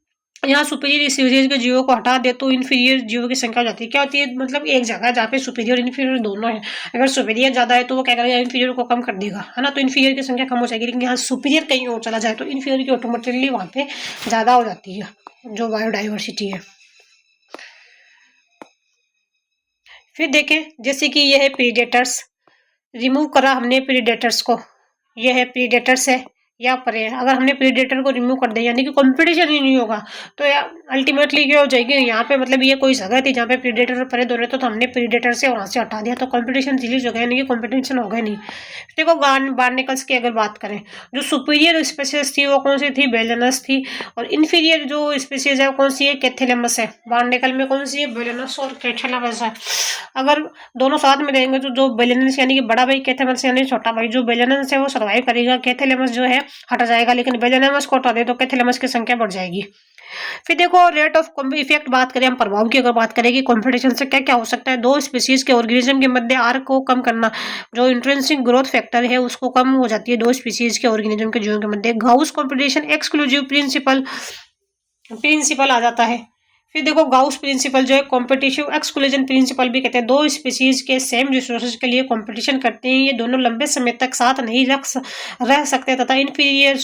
यहाँ सुपीरियर स्पीसीज के जीवों को हटा दे तो इन्फीरियर जीवों की संख्या हो जाती है। क्या होती है, मतलब एक जगह जहाँ पे सुपीरियर इन्फीरियर दोनों है, अगर सुपीरियर ज्यादा है तो वो क्या करेगा, इन्फीरियर को कम कर देगा, है ना, तो इन्फीरियर की संख्या कम हो जाएगी। लेकिन यहाँ सुपीरियर कहीं और चला जाए तो इन्फीरियर की ऑटोमेटिकली वहाँ पे ज्यादा हो जाती है, जो बायोडाइवर्सिटी है। फिर देखें जैसे कि यह है प्रीडेटर्स, रिमूव करा हमने प्रीडेटर्स को, ये है प्रीडेटर्स है, यहाँ पर है, अगर हमने प्रीडेटर को रिमूव कर दिया यानी कि कंपटीशन ही नहीं होगा, तो अल्टीमेटली क्या हो जाएगी, यहाँ पे मतलब ये कोई जगह थी जहाँ पे प्रीडेटर परे दो रहे तो हमने प्रीडेटर से वहाँ से हटा दिया तो कंपटीशन रिलीज हो गया, यानी कि कंपटीशन होगा नहीं। देखो बार्नेकल्स की अगर बात करें, जो सुपीरियर स्पीसीज थी वो कौन सी थी, बेलेनस थी, और इन्फीरियर जो स्पीसीज है वो कौन सी है, कैथेलेमस है। बार्नेकल में कौन सी है, बेलेनस और कैथेलेमस है। अगर दोनों साथ में रहेंगे तो जो बेलेनस यानी कि बड़ा भाई, कैथेलेमस यानी छोटा भाई, जो बेलेनस है वो सर्वाइव करेगा, कैथेलेमस जो है हट जाएगा, लेकिन बेलेनस को हटा दे तो कैथेलेमस की संख्या बढ़ जाएगी। फिर देखो रेट ऑफ इफेक्ट बात करें हम, प्रभाव की अगर बात करें कि कंपटीशन से क्या क्या हो सकता है, दो स्पीसीज के ऑर्गेनिज्म के मध्य आर को कम करना, जो इंट्रिंसिक ग्रोथ फैक्टर है उसको कम हो जाती है दो स्पीसीज के ऑर्गेनिज्म के जीवों के मध्य। गाउस कंपटीशन एक्सक्लूसिव प्रिंसिपल आ जाता है। फिर देखो गाउस प्रिंसिपल जो है कॉम्पिटिटिव एक्सक्लूजन प्रिंसिपल भी कहते हैं, दो स्पीसीज के सेम रिसोर्सेज के लिए कंपटीशन करते हैं, ये दोनों लंबे समय तक साथ नहीं रह सकते तथा इन्फीरियर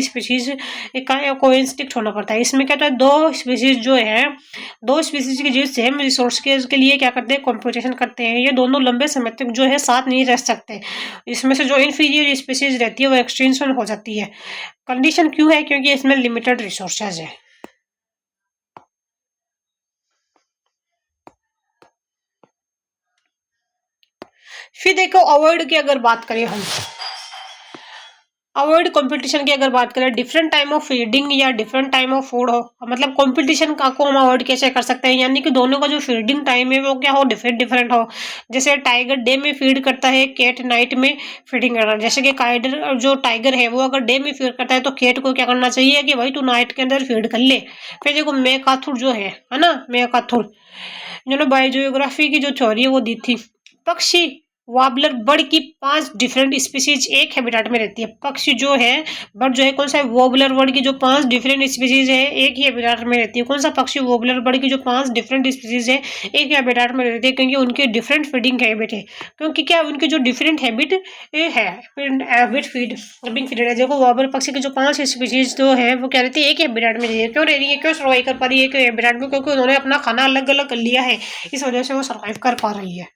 स्पीसीज का कोइंस्टिक्ट होना पड़ता है। इसमें क्या होता है, दो स्पीसीज जो है, दो स्पीसीज के जो सेम रिसोर्स के लिए क्या करते हैं, कंपटीशन करते हैं, ये दोनों लंबे समय तक जो है साथ नहीं रह सकते। इसमें से जो इन्फीरियर स्पीसीज रहती है वो एक्सटिंक्शन हो जाती है। कंडीशन क्यों है, क्योंकि इसमें लिमिटेड रिसोर्सेज है। फिर देखो अवॉइड की अगर बात करें हम, अवॉइड कंपटीशन की अगर बात करें, डिफरेंट टाइम ऑफ फीडिंग या डिफरेंट टाइम ऑफ फूड हो, मतलब कंपटीशन का को हम अवॉइड कैसे कर सकते हैं, यानी कि दोनों का जो फीडिंग टाइम है वो क्या हो, डिफरेंट हो। जैसे टाइगर डे में फीड करता है, कैट नाइट में फीडिंग करता है। जैसे कि काइडर जो टाइगर है वो अगर डे में फीड करता है तो कैट को क्या करना चाहिए कि भाई तू नाइट के अंदर फीड कर ले। फिर देखो मैकाथुर जो है ना, मैकाथुर जिन्होंने बायोजियोग्राफी की जो थ्योरी है वो दी थी। पक्षी वार्बलर बर्ड की 5 डिफरेंट स्पीसीज एक हैबिटेट में रहती है। पक्षी जो है, बर्ड जो है कौन सा है, वार्बलर बर्ड की जो 5 डिफरेंट स्पीसीज है एक ही हैबिटेट में रहती है। कौन सा पक्षी, वार्बलर बर्ड की जो 5 डिफरेंट स्पीसीज है एक ही हैबिटेट में रहती है, क्योंकि उनके डिफरेंट फीडिंग हैबिट है। क्योंकि क्या उनके जो डिफरेंट हैबिट फीडिंग फीड है। देखो वार्बलर पक्षी की जो 5 स्पीसीज जो है वो क्या रहती है, एक ही हैबिटेट में रही है। क्यों रह रही है, क्यों सर्वाइव कर पा रही है एक हैबिटेट में, क्योंकि उन्होंने अपना खाना अलग अलग कर लिया है, इस वजह से वो सर्वाइव कर पा रही है।